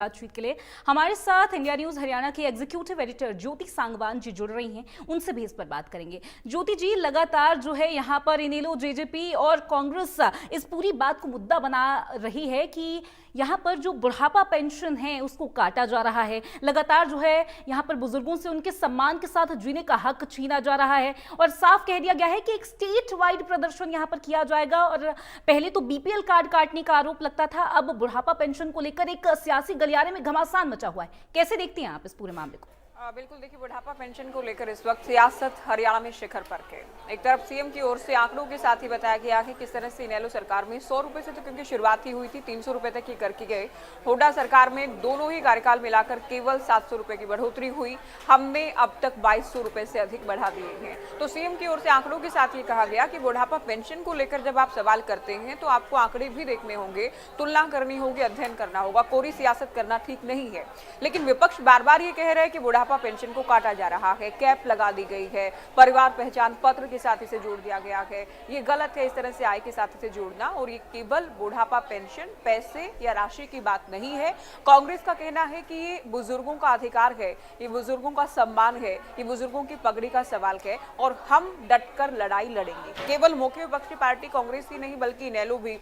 बातचीत के लिए हमारे साथ इंडिया न्यूज हरियाणा की एग्जीक्यूटिव एडिटर ज्योति सांगवान जी जुड़ रही हैं। उनसे भी इस पर बात करेंगे। ज्योति जी, लगातार जो है यहाँ पर इनेलो, जेजेपी और कांग्रेस इस पूरी बात को मुद्दा बना रही है कि यहाँ पर जो बुढ़ापा पेंशन है उसको काटा जा रहा है। लगातार जो है यहाँ पर बुजुर्गों से उनके सम्मान के साथ जीने का हक छीना जा रहा है और साफ कह दिया गया है कि एक स्टेट वाइड प्रदर्शन यहाँ पर किया जाएगा। और पहले तो बीपीएल कार्ड काटने का आरोप लगता था, अब बुढ़ापा पेंशन को लेकर एक सियासी गलियारे में घमासान मचा हुआ है। कैसे देखती हैं आप इस पूरे मामले को? बिल्कुल, देखिए, बुढ़ापा पेंशन को लेकर इस वक्त सियासत हरियाणा में शिखर पर है। एक तरफ सीएम की ओर से आंकड़ों के साथ ही बताया गया कि किस तरह से इनेलो सरकार में 100 रुपए से तो क्योंकि शुरुआत ही हुई थी 300 रुपए तक ही करके गए। हुड्डा सरकार में दोनों ही कार्यकाल मिलाकर केवल 700 रुपए की बढ़ोतरी हुई। हमने अब तक 2200 रुपए से अधिक बढ़ा दिए हैं। तो सीएम की ओर से आंकड़ों के साथ ये कहा गया कि बुढ़ापा पेंशन को लेकर जब आप सवाल करते हैं तो आपको आंकड़े भी देखने होंगे, तुलना करनी होगी, अध्ययन करना होगा। कोरी सियासत करना ठीक नहीं है। लेकिन विपक्ष बार बार ये कह रहा है कि बुढ़ापा पेंशन को काटा जा रहा है, कैप लगा दी गई है, परिवार पहचान पत्र के साथ इसे जोड़ दिया गया है। ये गलत है इस तरह से आय के साथ इसे जोड़ना। और ये केवल बुढ़ापा पेंशन पैसे या राशि की बात नहीं है। कांग्रेस का कहना है कि ये बुजुर्गों का अधिकार है, ये बुजुर्गों का सम्मान है, ये बुजुर्गों की पगड़ी का सवाल है और हम डटकर लड़ाई लड़ेंगे। केवल मुख्य विपक्षी पार्टी कांग्रेस ही नहीं बल्कि इनेलो भी,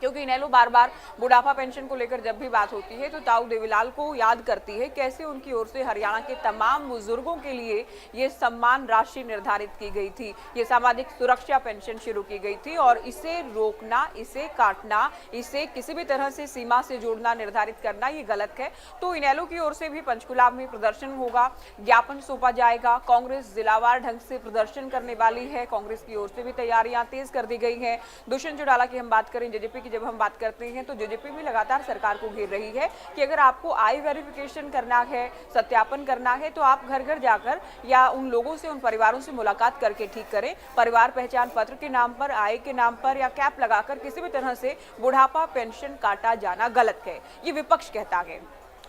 क्योंकि इनेलो बार बार बुढ़ापा पेंशन को लेकर जब भी बात होती है तो ताऊ देवीलाल को याद करती है कैसे उनकी ओर से हरियाणा के तमाम बुजुर्गों के लिए ये सम्मान राशि निर्धारित की गई थी, ये सामाजिक सुरक्षा पेंशन शुरू की गई थी। और इसे रोकना, इसे काटना, इसे किसी भी तरह से सीमा से जोड़ना, निर्धारित करना, ये गलत है। तो इनेलो की ओर से भी पंचकुला में प्रदर्शन होगा, ज्ञापन सौंपा जाएगा। कांग्रेस जिलावार ढंग से प्रदर्शन करने वाली है। कांग्रेस की ओर से भी तैयारियां तेज कर दी गई है। दुष्यंत चौटाला की हम बात करें, जेजेपी की जब हम बात करते हैं तो जेजेपी भी लगातार सरकार को घेर रही है कि अगर आपको आय वेरिफिकेशन करना है, सत्यापन करना है, तो आप घर घर जाकर या उन लोगों से, उन परिवारों से मुलाकात करके ठीक करें। परिवार पहचान पत्र के नाम पर, आय के नाम पर या कैप लगाकर किसी भी तरह से बुढ़ापा पेंशन काटा जाना गलत है, ये विपक्ष कहता है।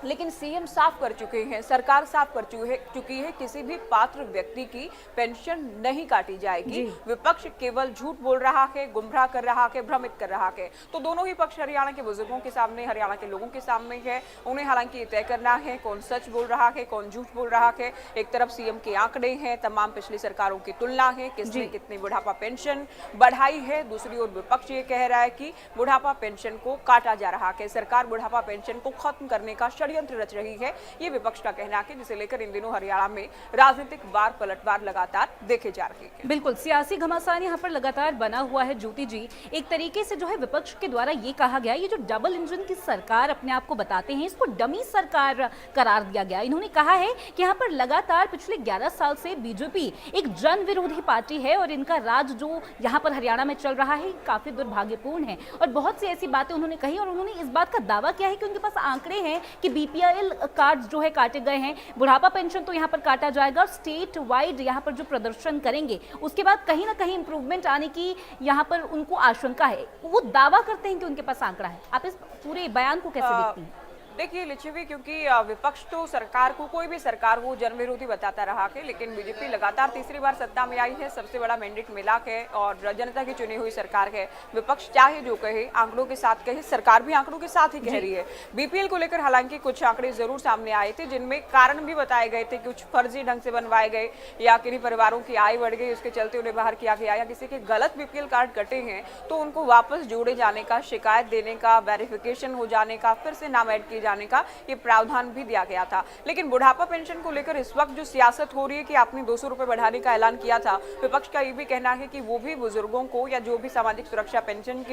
लेकिन सीएम साफ कर चुके हैं, सरकार साफ कर चुकी है, किसी भी पात्र व्यक्ति की पेंशन नहीं काटी जाएगी। विपक्ष केवल झूठ बोल रहा है, गुमराह कर रहा है, भ्रमित कर रहा है। तो दोनों ही पक्ष हरियाणा के बुजुर्गों के सामने, हरियाणा के लोगों के सामने है। उन्हें हालांकि ये तय करना है कौन सच बोल रहा है, कौन झूठ बोल रहा है। एक तरफ सीएम के आंकड़े हैं, तमाम पिछली सरकारों की तुलना है, किसने कितनी बुढ़ापा पेंशन बढ़ाई है। दूसरी ओर विपक्ष ये कह रहा है कि बुढ़ापा पेंशन को काटा जा रहा है, सरकार बुढ़ापा पेंशन को खत्म करने का षड्यंत्र रच रही है। ये विपक्ष का कहना है, जिसे लेकर इन दिनों हरियाणा में राजनीतिक वार पलटवार लगातार देखे जा रहे हैं। बिल्कुल, सियासी घमासान यहाँ पर लगातार बना हुआ है। ज्योति जी, एक तरीके से जो है विपक्ष के द्वारा ये कहा गया, ये जो डबल इंजन की सरकार अपने आप को बताते हैं, इसको डमी सरकार करार दिया गया। इन्होंने कहा है कि यहाँ पर लगातार पिछले 11 साल से बीजेपी एक जन विरोधी पार्टी है और इनका राज जो यहाँ पर हरियाणा में चल रहा है काफी दुर्भाग्यपूर्ण है। और बहुत सी ऐसी बातें उन्होंने कही और उन्होंने इस बात का दावा किया है कि उनके पास आंकड़े हैं कि बीपीएल कार्ड जो है काटे गए हैं, बुढ़ापा पेंशन तो यहाँ पर काटा जाएगा और स्टेट वाइड यहाँ पर जो प्रदर्शन करेंगे उसके बाद कहीं ना कहीं इंप्रूवमेंट आने की यहाँ पर उनको आशंका है। वो दावा करते हैं कि उनके पास आंकड़ा है। आप इस पूरे बयान को कैसे देखती हैं? देखिए लिच्छवी, क्योंकि विपक्ष तो सरकार को, कोई भी सरकार हो, जन विरोधी बताता रहा है, लेकिन बीजेपी लगातार तीसरी बार सत्ता में आई है, सबसे बड़ा मैंडेट मिला है और जनता की चुनी हुई सरकार है। विपक्ष चाहे जो कहे, आंकड़ों के साथ कहे, सरकार भी आंकड़ों के साथ ही कह रही है। बीपीएल को लेकर हालांकि कुछ आंकड़े जरूर सामने आए थे जिनमें कारण भी बताए गए थे, कुछ फर्जी ढंग से बनवाए गए या किन्हीं परिवारों की आय बढ़ गई, उसके चलते उन्हें बाहर किया गया, या किसी के गलत बीपीएल कार्ड कटे हैं तो उनको वापस जोड़े जाने का, शिकायत देने का, वेरिफिकेशन हो जाने का, फिर से नाम ऐड किए जाने का ये प्रावधान भी दिया गया था। लेकिन बुढ़ापा पेंशन को लेकर इस वक्त जो सियासत हो रही है कि आपने 200 रुपए बढ़ाने का ऐलान किया था, विपक्ष का ये भी कहना है कि वो भी बुजुर्गों को या जो भी सामाजिक सुरक्षा पेंशन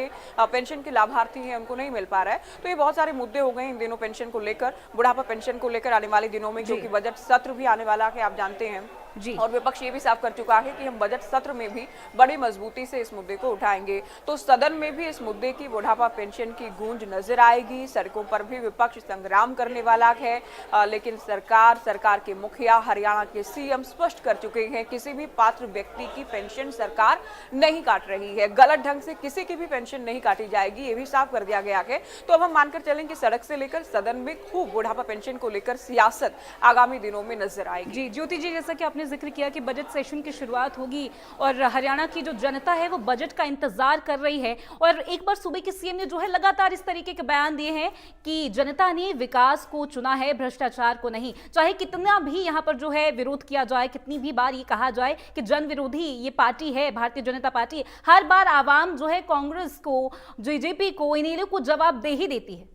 के लाभार्थी हैं उनको नहीं मिल पा रहा है। तो ये बहुत सारे मुद्दे हो गए इन दिनों पेंशन को लेकर, बुढ़ापा पेंशन को लेकर आने वाले दिनों में, क्योंकि बजट सत्र भी आने वाला है, आप जानते हैं जी। और विपक्ष ये भी साफ कर चुका है कि हम बजट सत्र में भी बड़ी मजबूती से इस मुद्दे को उठाएंगे। तो सदन में भी इस मुद्दे की, बुढ़ापा पेंशन की गूंज नजर आएगी। सड़कों पर भी विपक्ष संग्राम करने वाला है। लेकिन सरकार के मुखिया, हरियाणा के सीएम स्पष्ट कर चुके हैं, किसी भी पात्र व्यक्ति की पेंशन सरकार नहीं काट रही है। गलत ढंग से किसी की भी पेंशन नहीं काटी जाएगी, ये भी साफ कर दिया गया है। तो अब हम मानकर चलें कि सड़क से लेकर सदन में खूब बुढ़ापा पेंशन को लेकर सियासत आगामी दिनों में नजर आएगी। जी ज्योति जी, जैसा कि आपने आपने जिक्र किया कि बजट सेशन की शुरुआत होगी और हरियाणा की जो जनता है वो बजट का इंतजार कर रही है, और एक बार सूबे के सीएम ने जो है लगातार इस तरीके के बयान दिए हैं कि जनता ने विकास को चुना है, भ्रष्टाचार को नहीं। चाहे कितना भी यहाँ पर जो है विरोध किया जाए, कितनी भी बार ये कहा जाए कि जन विरोधी ये पार्टी है भारतीय जनता पार्टी, हर बार आवाम जो है कांग्रेस को, बीजेपी को, इनेलो को जवाब दे ही देती है।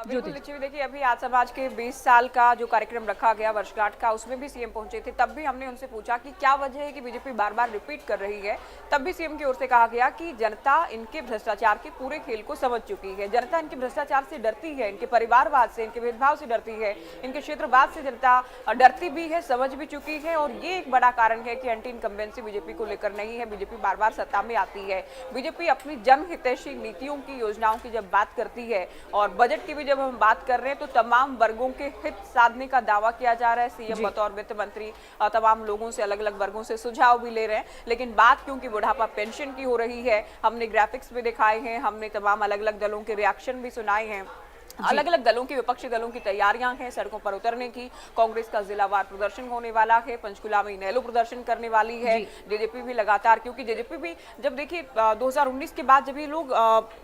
बिल्कुल लिच्छवी, देखिए अभी आज समाज के 20 साल का जो कार्यक्रम रखा गया वर्षगांठ का, उसमें भी सीएम पहुंचे थे। तब भी हमने उनसे पूछा कि क्या वजह है कि बीजेपी बार बार रिपीट कर रही है। तब भी सीएम की ओर से कहा गया कि जनता इनके भ्रष्टाचार के पूरे खेल को समझ चुकी है। जनता इनके भ्रष्टाचार से डरती है, इनके परिवारवाद से, इनके भेदभाव से डरती है, इनके क्षेत्रवाद से जनता डरती भी है, समझ भी चुकी है। और ये एक बड़ा कारण है कि एंटी इनकम्बेंसी बीजेपी को लेकर नहीं है। बीजेपी बार बार सत्ता में आती है। बीजेपी अपनी जनहितैषी नीतियों की, योजनाओं की जब बात करती है और बजट की भी जब हम बात कर रहे हैं तो तमाम वर्गों के हित साधने का दावा किया जा रहा है। सीएम बतौर वित्त मंत्री तमाम लोगों से, अलग अलग वर्गों से सुझाव भी ले रहे हैं। लेकिन बात क्योंकि बुढ़ापा पेंशन की हो रही है, हमने ग्राफिक्स भी दिखाए हैं, हमने तमाम अलग अलग दलों के रिएक्शन भी सुनाए हैं। अलग अलग दलों की, विपक्षी दलों की तैयारियां हैं सड़कों पर उतरने की। कांग्रेस का जिलावार प्रदर्शन होने वाला है, पंचकुला में इनेलो प्रदर्शन करने वाली है, जेजेपी भी लगातार, क्योंकि जेजेपी भी जब देखिए 2019 के बाद जब ये लोग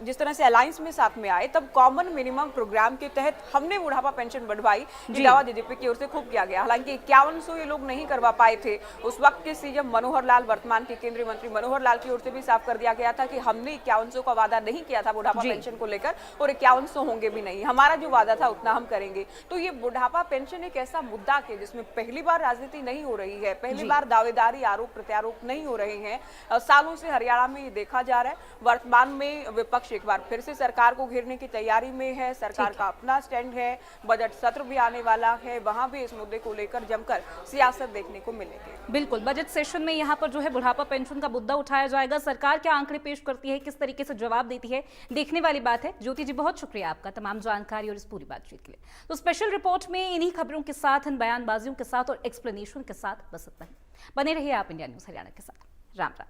जिस तरह से अलायंस में साथ में आए, तब कॉमन मिनिमम प्रोग्राम के तहत हमने बुढ़ापा पेंशन बढ़वाई। ये दावा जेजेपी की ओर से खूब किया गया। हालांकि 5100 ये लोग नहीं करवा पाए थे। उस वक्त के सीएम मनोहर लाल, वर्तमान के केंद्रीय मंत्री मनोहर लाल की ओर से भी साफ कर दिया गया था कि हमने 5100 का वादा नहीं किया था बुढ़ापा पेंशन को लेकर, और 5100 होंगे भी नहीं। हमारा जो वादा था उतना हम करेंगे। तो ये बुढ़ापा पेंशन एक ऐसा मुद्दा है जिसमें पहली बार राजनीति नहीं हो रही है, पहली बार दावेदारी, आरोप प्रत्यारोप नहीं हो रहे हैं। सालों से हरियाणा में ये देखा जा रहा है। वर्तमान में विपक्ष एक बार फिर से सरकार को घेरने की तैयारी में है। सरकार का अपना स्टैंड है। बजट सत्र भी आने वाला है, वहां भी इस मुद्दे को लेकर जमकर सियासत देखने को मिलेगी। बिल्कुल, बजट सेशन में यहाँ पर जो है बुढ़ापा पेंशन का मुद्दा उठाया जाएगा। सरकार क्या आंकड़े पेश करती है, किस तरीके से जवाब देती है, देखने वाली बात है। ज्योति जी, बहुत शुक्रिया आपका तमाम जानकारी और इस पूरी बातचीत के लिए। तो स्पेशल रिपोर्ट में इन्हीं खबरों के साथ, इन बयानबाजियों के साथ और एक्सप्लेनेशन के साथ बस इतना ही। बने रहिए आप इंडिया न्यूज हरियाणा के साथ। Ram Ram.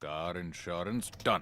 Car insurance done.